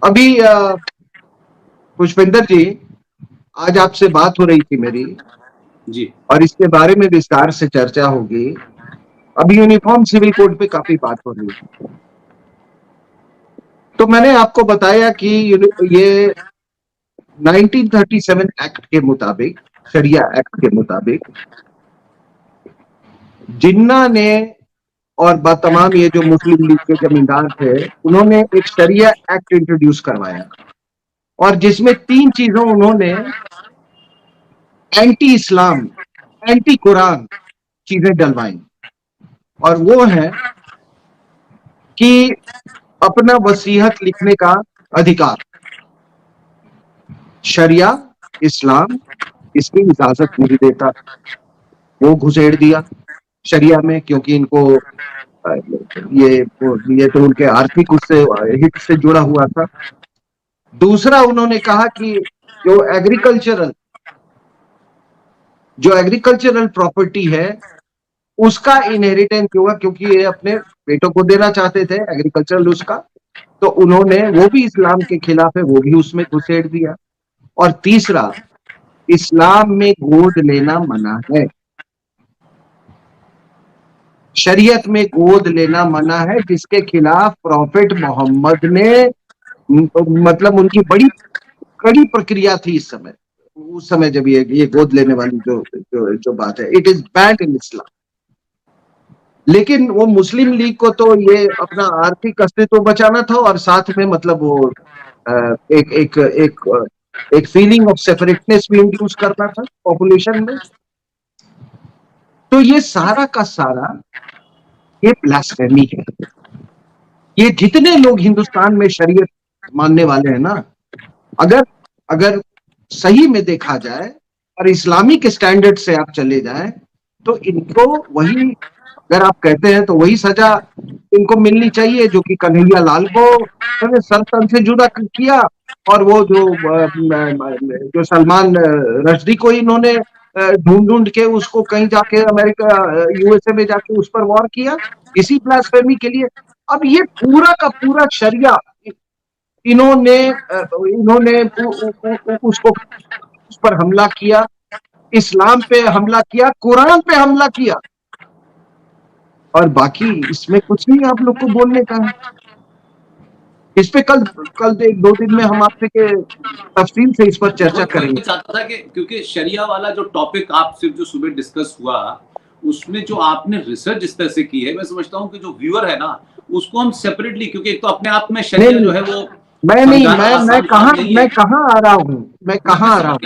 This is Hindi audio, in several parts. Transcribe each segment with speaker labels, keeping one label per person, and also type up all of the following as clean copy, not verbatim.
Speaker 1: अभी पुष्पेंद्र जी, आज आपसे बात हो रही थी मेरी
Speaker 2: जी
Speaker 1: और इसके बारे में विस्तार से चर्चा होगी। अभी यूनिफॉर्म सिविल कोड पे काफी बात हो रही है। तो मैंने आपको बताया कि ये 1937 एक्ट के मुताबिक, शरिया एक्ट के मुताबिक, जिन्ना ने और तमाम ये जो मुस्लिम लीग के जमींदार थे, उन्होंने एक शरिया एक्ट इंट्रोड्यूस करवाया और जिसमें तीन चीजों उन्होंने एंटी इस्लाम, एंटी कुरान चीजें डलवाई। और वो है कि अपना वसीयत लिखने का अधिकार, शरिया इस्लाम इसकी इजाजत नहीं देता। वो घुसेड़ दिया शरिया में, क्योंकि इनको ये तो उनके आर्थिक उससे हित से जुड़ा हुआ था। दूसरा, उन्होंने कहा कि जो एग्रीकल्चरल प्रॉपर्टी है उसका इनहेरिटेंस होगा, क्योंकि ये अपने बेटों को देना चाहते थे एग्रीकल्चरल उसका, तो उन्होंने, वो भी इस्लाम के खिलाफ है, वो भी उसमें घुसेड़ दिया। और तीसरा, इस्लाम में गोद लेना मना है, शरीयत में गोद लेना मना है, जिसके खिलाफ प्रॉफिट मोहम्मद ने, मतलब उनकी बड़ी कड़ी प्रक्रिया थी इस समय, उस समय जब ये गोद लेने वाली जो बात है, इट इज बैन्ड इन इस्लाम। लेकिन वो मुस्लिम लीग को तो ये अपना आर्थिक अस्तित्व बचाना था और साथ में मतलब वो एक एक एक एक फीलिंग ऑफ सेपरेटनेस भी इंड्यूस करना था पॉपुलेशन में। तो ये सारा का सारा ये ब्लास्फेमी है। ये जितने लोग हिंदुस्तान में शरीयत मानने वाले हैं ना, अगर अगर सही में देखा जाए और इस्लामिक स्टैंडर्ड से आप चले जाएं, तो इनको वही, अगर आप कहते हैं तो वही सजा इनको मिलनी चाहिए जो कि कन्हैया लाल को सर तन से जुदा किया, और वो जो सलमान रश्दी को इन्होंने ढूंढ ढूंढ के उसको कहीं जाके अमेरिका, यूएसए में जाके उस पर वॉर किया इसी ब्लास्फेमी के लिए। अब ये पूरा का पूरा शरिया इन्होंने इन्होंने उसको, उस पर हमला किया, इस्लाम पे हमला किया, कुरान पे हमला किया, और बाकी इसमें कुछ नहीं आप लोग को बोलने का है। इस पे कल कल एक दो दिन में हम आपसे के तफसील से इस पर चर्चा करेंगे।
Speaker 2: चाहता था कि क्योंकि शरिया वाला जो टॉपिक आप सिर्फ जो सुबह डिस्कस हुआ, उसमें जो आपने रिसर्च इस तरह से की है, मैं समझता हूँ कि जो व्यूअर है ना, उसको हम सेपरेटली, क्योंकि एक तो अपने आप में शरिया जो है वो
Speaker 1: मैं कहाँ आ रहा हूँ, मैं कहाँ आ रहा हूँ,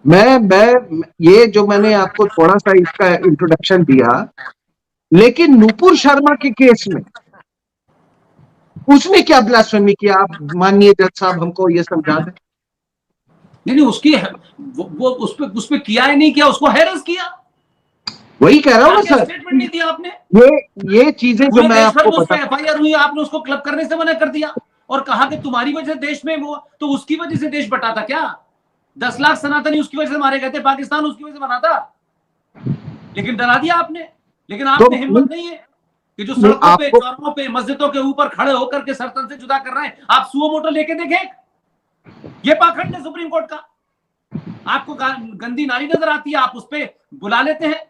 Speaker 1: मैं ये जो मैंने आपको थोड़ा सा इसका इंट्रोडक्शन दिया, लेकिन नुपुर शर्मा के केस में उसने क्या ब्लास्फेमी किया, आप माननीय जज साहब हमको ये समझा दें।
Speaker 2: नहीं, उसकी वो उस पे किया है, नहीं किया, उसको हैरेस किया।
Speaker 1: वही कह रहा हूँ ना सर,
Speaker 2: स्टेटमेंट नहीं दिया आपने।
Speaker 1: ये चीजें जो मैं आपको बता,
Speaker 2: एफआईआर हुई, आपने उसको क्लब करने से मना कर दिया और कहा कि तुम्हारी वजह से देश में वो, तो उसकी वजह से देश बटा था क्या? 10 लाख सनातनी उसकी वजह से मारे गए थे, पाकिस्तान उसकी वजह से बना था, लेकिन डरा दिया आपने। लेकिन आपने हिम्मत नहीं है कि जो सड़कों पे, चौराहों पे, मस्जिदों के ऊपर खड़े होकर के सरतन से जुदा कर रहे हैं, आप सुओ मोटो लेके देखें। ये पाखंड है सुप्रीम कोर्ट का। आपको गंदी नारी नजर आती है, आप उस पर बुला लेते हैं,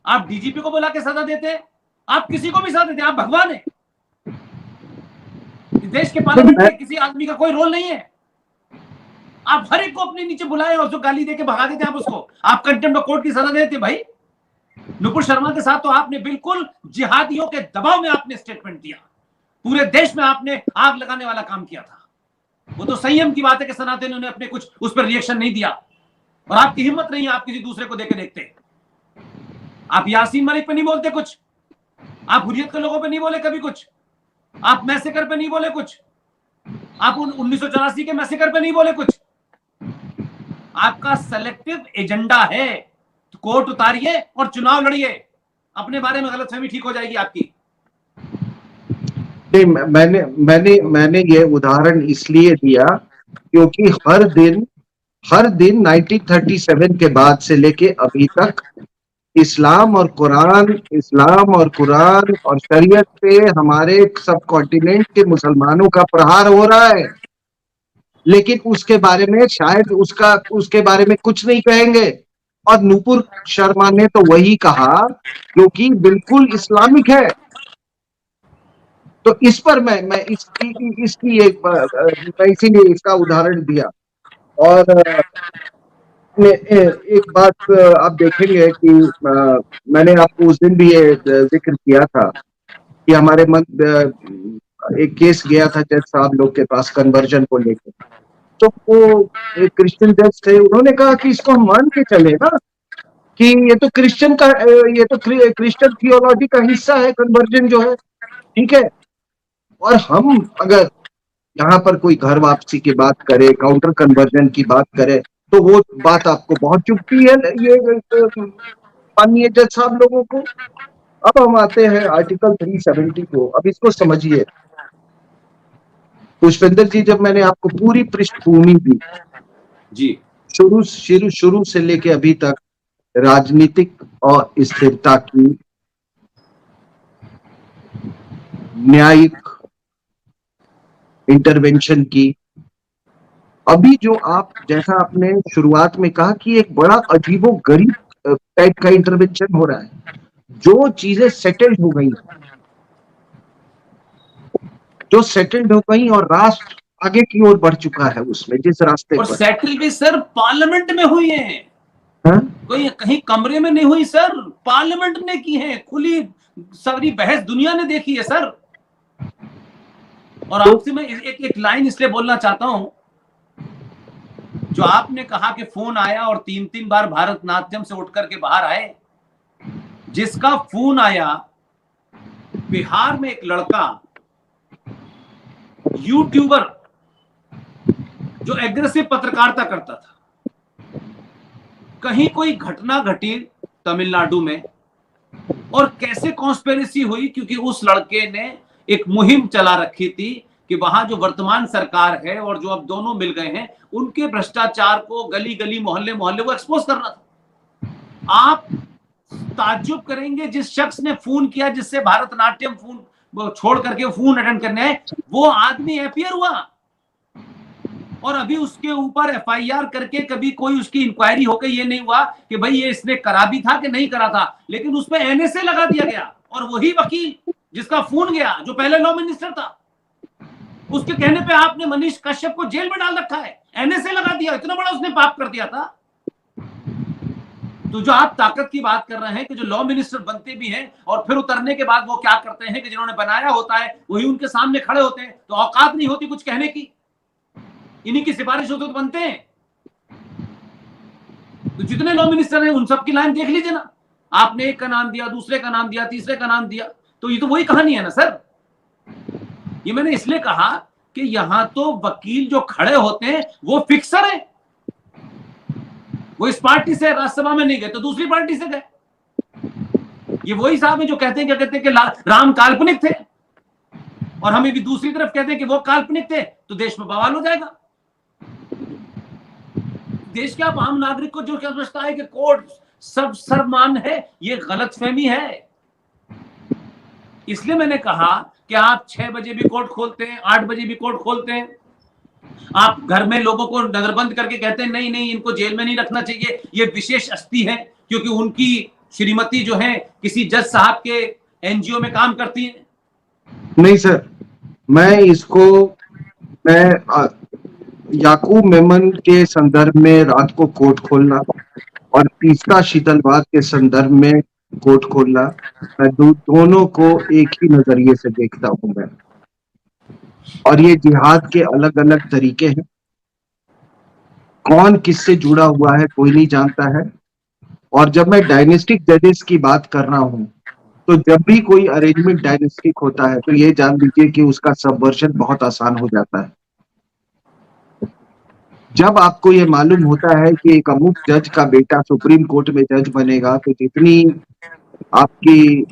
Speaker 2: आप डीजीपी को बुला के सजा देते हैं, आप किसी को भी सजा देते हैं, आप भगवान हैं। देश के पार्लियामेंट में किसी आदमी का कोई रोल नहीं है। आप हर एक को अपने नीचे बुलाए और जो गाली देके भगा देते हैं, आप उसको, आप कंटेम्प्ट ऑफ कोर्ट की सजा देते हैं। भाई नुपुर शर्मा के साथ तो आपने बिल्कुल जिहादियों के दबाव में आपने स्टेटमेंट दिया, पूरे देश में आपने आग लगाने वाला काम किया था। वो तो संयम की बात है कि सनातनियों ने अपने कुछ उस पर रिएक्शन नहीं दिया, और आपकी हिम्मत नहीं है, आप किसी दूसरे को देके देखते। आप यासीन मलिक पे नहीं बोलते कुछ, आप हुर्रियत के लोगों पे नहीं बोले कभी कुछ, आप मैसेकर पे नहीं बोले कुछ, आप 1984 के मैसेकर पे नहीं बोले कुछ। आपका सेलेक्टिव एजेंडा है, तो कोर्ट उतारिए और चुनाव लड़िए, अपने बारे में गलतफहमी ठीक हो जाएगी आपकी।
Speaker 1: नहीं, मैंने ये उदाहरण इसलिए दिया क्योंकि हर दिन 1937 के बाद से लेके अभी तक इस्लाम और कुरान और शरीयत पे हमारे सब कॉन्टिनेंट के मुसलमानों का प्रहार हो रहा है। लेकिन उसके बारे में शायद उसके बारे में कुछ नहीं कहेंगे। और नुपुर शर्मा ने तो वही कहा जो कि बिल्कुल इस्लामिक है। तो इस पर मैं इसकी मैं इसीलिए इसका उदाहरण दिया। और एक बात आप देखेंगे कि मैंने आपको उस दिन भी ये जिक्र किया था कि हमारे मन एक केस गया था जज साहब लोग के पास कन्वर्जन को लेकर। तो वो एक क्रिश्चियन जज थे, उन्होंने कहा कि इसको हम मान के चले ना कि ये तो क्रिश्चियन थियोलॉजी का हिस्सा है कन्वर्जन जो है, ठीक है। और हम अगर यहाँ पर कोई घर वापसी की बात करे, काउंटर कन्वर्जन की बात करे, तो वो बात आपको बहुत चुभती है ये माननीय जज साहब लोगों को। अब हम आते हैं आर्टिकल 370 को। अब इसको समझिए पुष्पेंद्र जी, जब मैंने आपको पूरी पृष्ठभूमि दी
Speaker 2: जी,
Speaker 1: शुरू से लेके अभी तक राजनीतिक और स्थिरता की, न्यायिक इंटरवेंशन की, अभी जो आप जैसा आपने शुरुआत में कहा कि एक बड़ा अजीबोगरीब टाइप का इंटरवेंशन हो रहा है, जो चीजें सेटल्ड हो गई, और राष्ट्र आगे की ओर बढ़ चुका है उसमें जिस रास्ते
Speaker 2: और
Speaker 1: पर।
Speaker 2: सेटल भी सर पार्लियामेंट में हुई है,
Speaker 1: हाँ?
Speaker 2: कोई कहीं कमरे में नहीं हुई सर, पार्लियामेंट ने की है, खुली सारी बहस दुनिया ने देखी है सर। और आपसे मैं एक लाइन इसलिए बोलना चाहता हूं, जो आपने कहा कि फोन आया और 3-3 बार भारतनाट्यम से उठ करके बाहर आए। जिसका फोन आया, बिहार में एक लड़का यूट्यूबर जो एग्रेसिव पत्रकारिता करता था, कहीं कोई घटना घटी तमिलनाडु में और कैसे कॉन्स्पिरेसी हुई, क्योंकि उस लड़के ने एक मुहिम चला रखी थी कि वहां जो वर्तमान सरकार है और जो अब दोनों मिल गए हैं उनके भ्रष्टाचार को गली गली मोहल्ले मोहल्ले को एक्सपोज करना था। आप ताज्जुब करेंगे, जिस शख्स ने फोन किया, जिससे भारतनाट्यम फोन छोड़ करके फोन अटेंड करने आए, वो आदमी एफआईआर हुआ और अभी उसके ऊपर एफआईआर करके कभी कोई उसकी इंक्वायरी होकर ये नहीं हुआ कि भाई ये इसने करा भी था कि नहीं करा था, लेकिन उसमें एनएसए लगा दिया गया। और वही वकील जिसका फोन गया, जो पहले लॉ मिनिस्टर था, उसके कहने पे आपने मनीष कश्यप को जेल में डाल रखा है, एनएसए लगा दिया। इतना बड़ा उसने पाप कर दिया था। तो जो आप ताकत की बात कर रहे हैं कि जो लॉ मिनिस्टर बनते भी हैं और फिर उतरने के बाद वो क्या करते हैं कि जिन्होंने बनाया होता है वही उनके सामने खड़े होते हैं, तो औकात नहीं होती कुछ कहने की, इन्हीं की सिफारिश होती तो बनते हैं। तो जितने लॉ मिनिस्टर हैं उन सबकी लाइन देख लीजिए ना, आपने एक का नाम दिया, दूसरे का नाम दिया, तीसरे का नाम दिया, तो ये तो वही कहानी है ना सर। ये मैंने इसलिए कहा कि यहां तो वकील जो खड़े होते हैं वो फिक्सर है, वो इस पार्टी से राज्यसभा में नहीं गए तो दूसरी पार्टी से गए। ये वही साहब है जो कहते हैं, क्या कहते हैं कि राम काल्पनिक थे, और हमें भी दूसरी तरफ कहते हैं कि वो काल्पनिक थे, तो देश में बवाल हो जाएगा। देश के आप आम नागरिक को जो क्या समझता है कि कोर्ट सब सर्वमान है, ये गलतफहमी है। इसलिए मैंने कहा कि आप 6 बजे भी कोर्ट खोलते हैं, 8 बजे भी कोर्ट खोलते हैं, आप घर में लोगों को नजरबंद करके कहते हैं नहीं नहीं इनको जेल में नहीं रखना चाहिए, ये विशेष अस्थि है क्योंकि उनकी श्रीमती जो है किसी जज साहब के एनजीओ में काम करती है।
Speaker 1: नहीं सर, मैं याकूब मेमन के संदर्भ में रात को कोर्ट खोलना और तीसरा शीतलवाद के संदर्भ में कोर्ट खोलना, मैं दोनों को एक ही नजरिए से देखता हूं मैं। और ये जिहाद के अलग अलग तरीके हैं, कौन किससे जुड़ा हुआ है कोई नहीं जानता है। और जब मैं डायनेस्टिक जजेस की बात कर रहा हूं, तो जब भी कोई अरेंजमेंट डायनेस्टिक होता है तो ये जान लीजिए कि उसका सबवर्जन बहुत आसान हो जाता है। जब आपको ये मालूम होता है कि एक अमुक जज का बेटा सुप्रीम कोर्ट में जज बनेगा, तो जितनी आपकी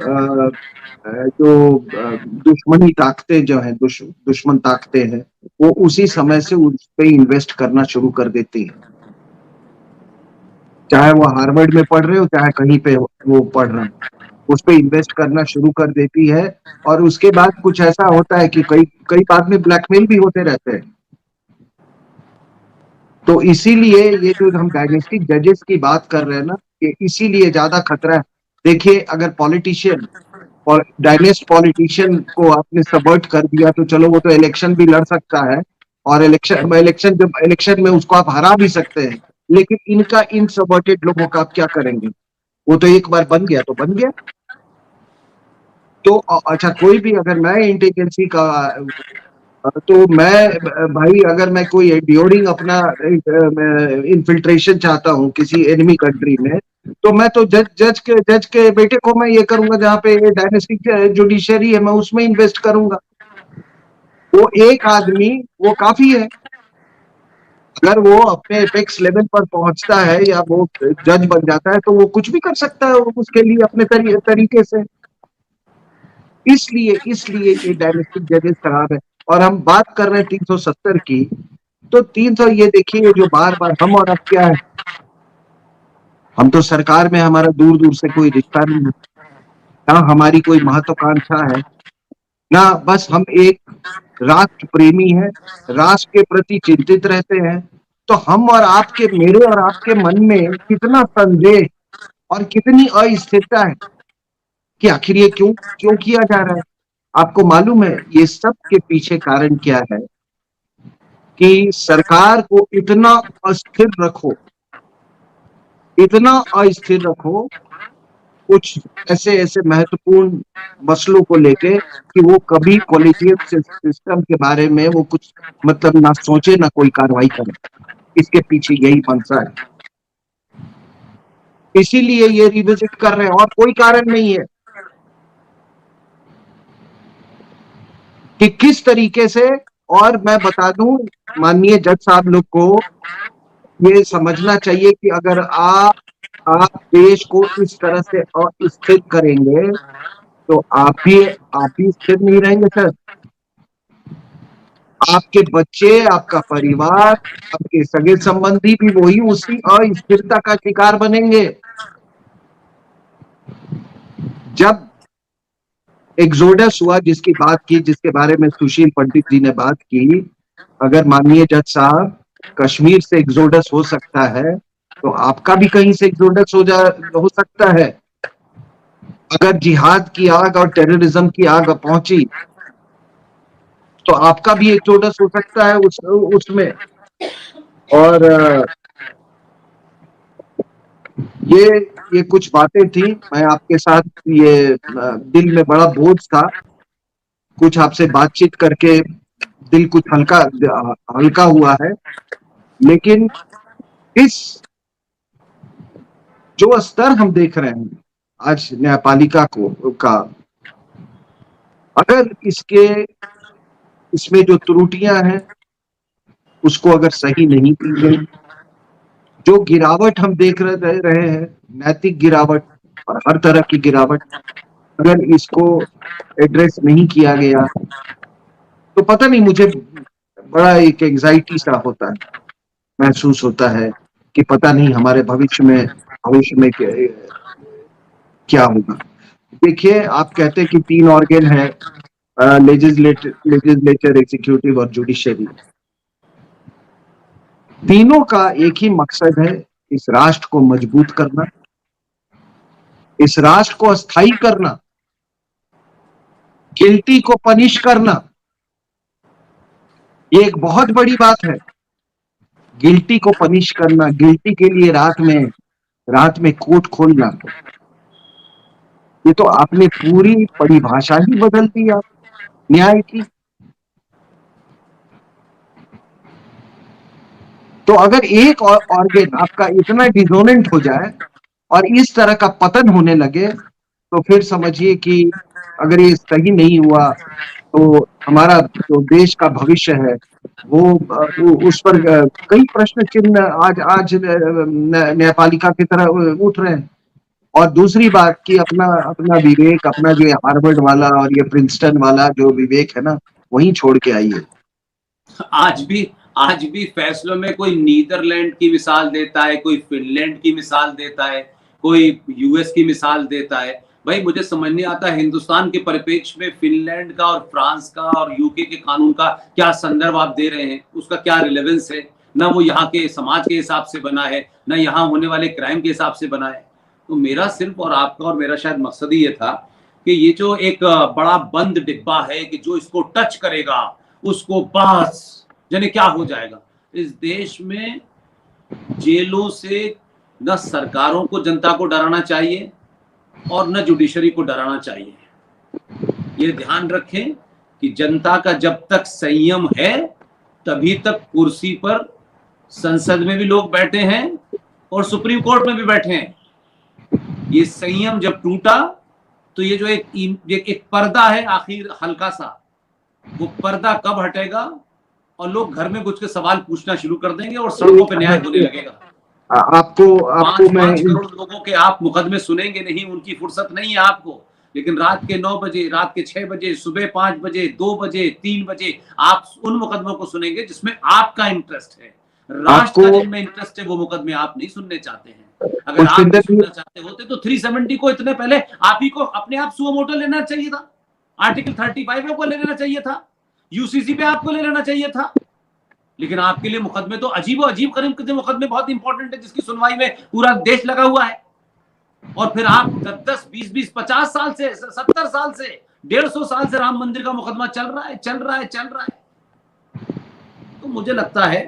Speaker 1: जो दुश्मनी ताकतें जो है दुश्मन ताकतें हैं, वो उसी समय से उस पे इन्वेस्ट करना शुरू कर देती है, चाहे वो हार्वर्ड में पढ़ रहे हो चाहे कहीं पे वो पढ़ रहे हो, उस पे इन्वेस्ट करना शुरू कर देती है। और उसके बाद कुछ ऐसा होता है कि कई बाद में ब्लैकमेल भी होते रहते हैं। तो इसीलिए ये जो हम डायनेस्टिक जजेस की बात कर रहे हैं ना, कि इसीलिए ज्यादा खतरा है। देखिए, अगर पॉलिटिशियन और डायनेस्ट पॉलिटिशियन को आपने सबर्ट कर दिया तो चलो वो तो इलेक्शन भी लड़ सकता है, और इलेक्शन में उसको आप हरा भी सकते हैं, लेकिन इनका इन सबर्टेड लोगों का आप क्या करेंगे? वो तो एक बार बन गया तो बन गया। तो अच्छा, कोई भी अगर मैं इंटेलिजेंसी का, तो मैं भाई, अगर मैं कोई ड्यूरिंग अपना इन्फिल्ट्रेशन चाहता हूँ किसी एनिमी कंट्री में, तो मैं तो जज के बेटे को मैं ये करूंगा, जहाँ पे डायनेस्टिक जुडिशरी है मैं उसमें इन्वेस्ट करूंगा। वो एक आदमी वो काफी है। अगर वो अपने एपेक्स लेवल पर पहुंचता है या वो जज बन जाता है तो वो कुछ भी कर सकता है उसके लिए अपने तरीके से। इसलिए इसलिए ये डायनेस्टिक जजेस खराब है। और हम बात कर रहे हैं 370 की, तो 300, ये देखिए जो बार बार हम, और अब क्या है, हम तो सरकार में हमारा दूर दूर से कोई रिश्ता नहीं है, ना हमारी कोई महत्वाकांक्षा है, ना बस हम एक राष्ट्र प्रेमी है, राष्ट्र के प्रति चिंतित रहते हैं। तो हम और आपके, मेरे और आपके मन में कितना संदेह और कितनी अस्थिरता है कि आखिर ये क्यों क्यों किया जा रहा है। आपको मालूम है ये सब के पीछे कारण क्या है? कि सरकार को इतना अस्थिर रखो, इतना अस्थिर रखो कुछ ऐसे ऐसे महत्वपूर्ण मसलों को लेके, कि वो कभी कॉलेजियम सिस्टम के बारे में वो कुछ मतलब ना सोचे ना कोई कार्रवाई करे। इसके पीछे यही मंशा है, इसीलिए ये रिविजिट कर रहे हैं, और कोई कारण नहीं है। कि किस तरीके से, और मैं बता दूं, माननीय जज साहब लोग को ये समझना चाहिए कि अगर आप देश को इस तरह से अस्थिर करेंगे तो आप भी स्थिर नहीं रहेंगे सर। आपके बच्चे, आपका परिवार, आपके सगे संबंधी भी वही उसी अस्थिरता का शिकार बनेंगे। जब एक्सोडस हुआ, जिसकी बात की, जिसके बारे में सुशील पंडित जी ने बात की, अगर माननीय जज साहब, कश्मीर से एक्सोडस हो सकता है तो आपका भी कहीं से एक्सोडस हो सकता है। अगर जिहाद की आग और टेररिज्म की आग पहुंची तो आपका भी एक्सोडस हो सकता है उसमें। और ये कुछ बातें थी, मैं आपके साथ, ये दिल में बड़ा बोझ था, कुछ आपसे बातचीत करके दिल कुछ हल्का हल्का हुआ है। लेकिन इस जो स्तर हम देख रहे हैं आज न्यायपालिका का, अगर इसमें जो त्रुटियां हैं उसको अगर सही नहीं की गई, जो गिरावट हम देख रहे हैं, नैतिक गिरावट और हर तरह की गिरावट, अगर इसको एड्रेस नहीं किया गया तो पता नहीं, मुझे बड़ा एक एंजाइटी सा होता है, महसूस होता है कि पता नहीं हमारे भविष्य में क्या होगा। देखिए, आप कहते हैं कि 3 ऑर्गन है, लेजिस्लेचर, एग्जीक्यूटिव और जुडिशरी। तीनों का एक ही मकसद है, इस राष्ट्र को मजबूत करना, इस राष्ट्र को अस्थायी करना, गिल्टी को पनिश करना। ये एक बहुत बड़ी बात है, गिल्टी को पनिश करना, गिल्टी के लिए रात में कोर्ट खोलना। ये तो आपने पूरी परिभाषा ही बदल दी आप न्याय की। तो अगर एक ऑर्गन आपका इतना डिसोनेंट हो जाए और इस तरह का पतन होने लगे, तो फिर समझिए कि अगर ये सही नहीं हुआ तो हमारा जो देश का भविष्य है वो उस पर कई प्रश्न चिन्ह आज न्यायपालिका की तरह उठ रहे हैं। और दूसरी बात कि अपना अपना विवेक, अपना जो हार्वर्ड वाला और ये प्रिंसटन वाला जो विवेक है ना, वहीं छोड़ के आइए।
Speaker 2: आज भी फैसलों में कोई नीदरलैंड की मिसाल देता है, कोई फिनलैंड की मिसाल देता है, कोई यूएस की मिसाल देता है। भाई मुझे समझ नहीं आता हिंदुस्तान के परिप्रेक्ष्य में फिनलैंड का और फ्रांस का और यूके के कानून का क्या संदर्भ आप दे रहे हैं, उसका क्या रिलेवेंस है। ना वो यहाँ के समाज के हिसाब से बना है, ना यहाँ होने वाले क्राइम के हिसाब से बना है। तो मेरा सिर्फ और आपका और मेरा शायद मकसद ही ये था कि ये जो एक बड़ा बंद डिब्बा है कि जो इसको टच करेगा उसको बस जाने क्या हो जाएगा। इस देश में जेलों से न सरकारों को, जनता को डराना चाहिए और न जुडिशरी को डराना चाहिए। ये ध्यान रखें कि जनता का जब तक संयम है तभी तक कुर्सी पर संसद में भी लोग बैठे हैं और सुप्रीम कोर्ट में भी बैठे हैं। ये संयम जब टूटा तो ये जो एक पर्दा है आखिर हल्का सा, वो पर्दा कब हटेगा और लोग घर में घुस के सवाल पूछना शुरू कर देंगे और सड़कों पे न्याय होने लगेगा।
Speaker 1: आपको मैं
Speaker 2: 5 करोड़ लोगों के आप मुकदमे सुनेंगे नहीं, उनकी फुर्सत नहीं है आपको, लेकिन रात के 9 बजे, रात के 6 बजे, सुबह 5 बजे, 2 बजे, 3 बजे आप उन मुकदमों को सुनेंगे जिसमें आपका इंटरेस्ट है। राष्ट्र का जिनमें इंटरेस्ट है वो मुकदमे आप नहीं सुनने चाहते हैं। अगर आप सुनना चाहते होते तो 370 को इतने पहले आप ही को अपने आप सुओ मोटो लेना चाहिए था, आर्टिकल 35 को ले लेना चाहिए था, यूसीसी पे आपको ले लेना चाहिए था। लेकिन आपके लिए मुकदमे तो अजीब करीम के मुकदमे बहुत इंपॉर्टेंट है जिसकी सुनवाई में पूरा देश लगा हुआ है। और फिर आप 10, 20, 50 साल से, 70 साल से, 150 साल से राम मंदिर का मुकदमा चल रहा है। तो मुझे लगता है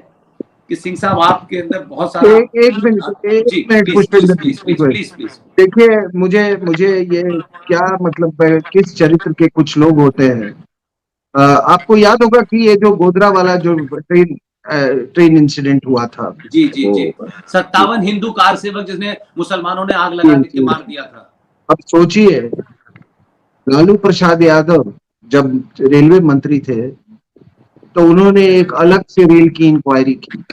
Speaker 2: कि सिंह साहब आपके अंदर बहुत सारा
Speaker 1: एक मिनट प्लीज। देखिए मुझे ये क्या मतलब है, किस चरित्र के कुछ लोग होते हैं। आपको याद होगा कि ये जो गोधरा वाला जो ट्रेन इंसिडेंट हुआ था,
Speaker 2: जी 57 हिंदू कार सेवक जिसने मुसलमानों ने आग लगा के मार दिया था।
Speaker 1: अब सोचिए, लालू प्रसाद यादव जब रेलवे मंत्री थे तो उन्होंने एक अलग से रेल की इंक्वायरी की,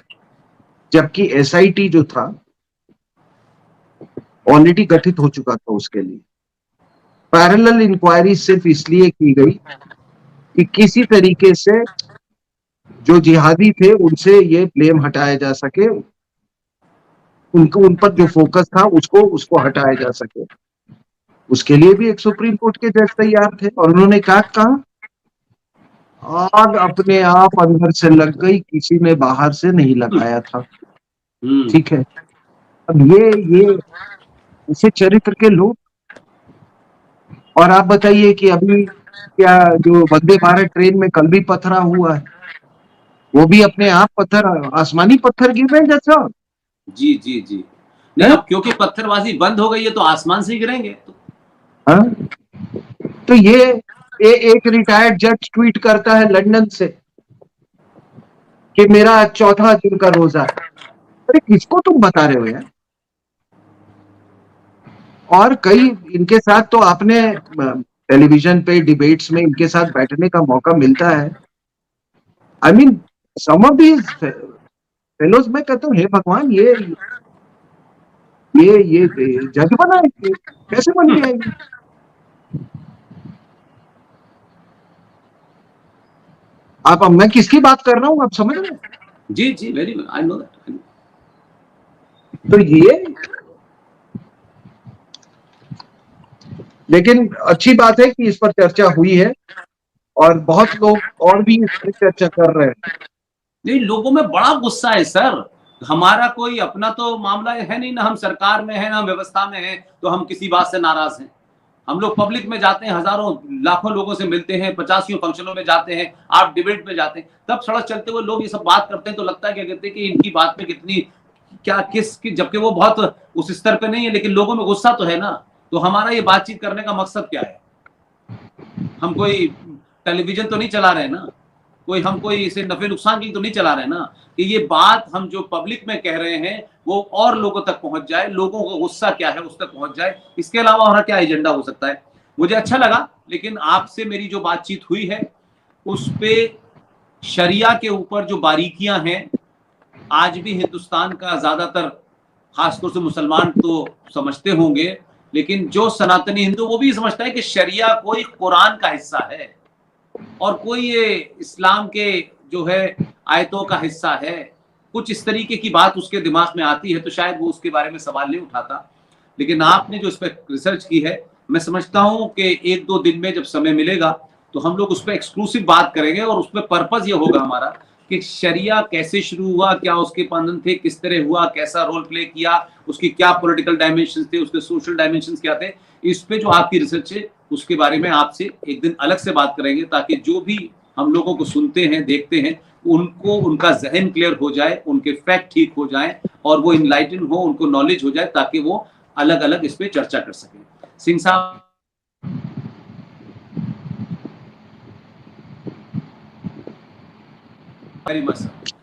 Speaker 1: जबकि एसआईटी जो था ऑलरेडी गठित हो चुका था उसके लिए। पैरेलल इंक्वायरी सिर्फ इसलिए की गई कि किसी तरीके से जो जिहादी थे उनसे ये ब्लेम हटाया जा सके, उन पर जो फोकस था उसको हटाया जा सके। उसके लिए भी एक सुप्रीम कोर्ट के जज तैयार थे और उन्होंने कहा आग अपने आप अंदर से लग गई, किसी ने बाहर से नहीं लगाया था। ठीक है, अब ये ऐसे चरित्र के लोग। और आप बताइए कि अभी क्या जो वंदे भारत ट्रेन में कल भी पत्थरा हुआ है, वो भी अपने आप पत्थर, आसमानी पत्थर गिर रहे जैसा।
Speaker 2: जी नहीं, अब क्योंकि पत्थरबाजी बंद हो गई है तो आसमान से गिरेंगे।
Speaker 1: तो ये एक रिटायर्ड जज ट्वीट करता है लंदन से कि मेरा चौथा दिन का रोजा। अरे किसको तुम बता रहे हो यार। और कई इनके साथ तो आपने टेलीविजन पे डिबेट्स में इनके साथ बैठने का मौका मिलता है। I mean some of these fellows, मैं कहता हूँ हे भगवान, ये जज बना है, कैसे बन गया ये? अब मैं किसकी बात कर रहा हूँ, आप समझ रहे हैं?
Speaker 2: जी very good, I know that.
Speaker 1: तो ये, लेकिन अच्छी बात है कि इस पर चर्चा हुई है और बहुत लोग और भी इस पर चर्चा कर रहे हैं।
Speaker 2: नहीं, लोगों में बड़ा गुस्सा है सर। हमारा कोई अपना तो मामला है नहीं, ना हम सरकार में है ना व्यवस्था में है, तो हम किसी बात से नाराज हैं। हम लोग पब्लिक में जाते हैं, हजारों लाखों लोगों से मिलते हैं, 50 फंक्शनों में जाते हैं, आप डिबेट में जाते हैं, तब सड़क चलते हुए लोग ये सब बात करते हैं तो लगता है क्या कहते हैं कि इनकी बात पे कितनी जबकि वो बहुत उस स्तर पे नहीं है, लेकिन लोगों में गुस्सा तो है ना। तो हमारा ये बातचीत करने का मकसद क्या है? हम कोई टेलीविजन तो नहीं चला रहे ना, हम कोई इसे नफे नुकसान की तो नहीं चला रहे ना, कि ये बात हम जो पब्लिक में कह रहे हैं वो और लोगों तक पहुंच जाए, लोगों को गुस्सा क्या है उस तक पहुंच जाए। इसके अलावा हमारा क्या एजेंडा हो सकता है? मुझे अच्छा लगा, लेकिन आपसे मेरी जो बातचीत हुई है उस पे शरिया के ऊपर जो बारीकियां हैं, आज भी हिंदुस्तान का ज्यादातर, खासतौर से मुसलमान तो समझते होंगे, लेकिन जो सनातनी हिंदू वो भी समझता है कि शरिया कोई कुरान का हिस्सा है और कोई ये इस्लाम के जो है आयतों का हिस्सा है। कुछ इस तरीके की बात उसके दिमाग में आती है तो शायद वो उसके बारे में सवाल नहीं उठाता। लेकिन आपने जो इस पर रिसर्च की है, मैं समझता हूं कि 1-2 दिन में जब समय मिलेगा तो हम लोग उस पर एक्सक्लूसिव बात करेंगे और उस पर पर्पज ये होगा हमारा कि शरिया कैसे शुरू हुआ, क्या उसके बंधन थे, किस तरह हुआ, कैसा रोल प्ले किया, उसकी क्या पॉलिटिकल डायमेंशन थे, उसके सोशल डायमेंशन क्या थे, इस पे जो आपकी रिसर्च है उसके बारे में आपसे एक दिन अलग से बात करेंगे, ताकि जो भी हम लोगों को सुनते हैं देखते हैं उनको उनका जहन क्लियर हो जाए, उनके फैक्ट ठीक हो जाए और वो इनलाइटन हो, उनको नॉलेज हो जाए, ताकि वो अलग अलग इस पे चर्चा कर सकें। सिंह साहब, वेरी मच सर।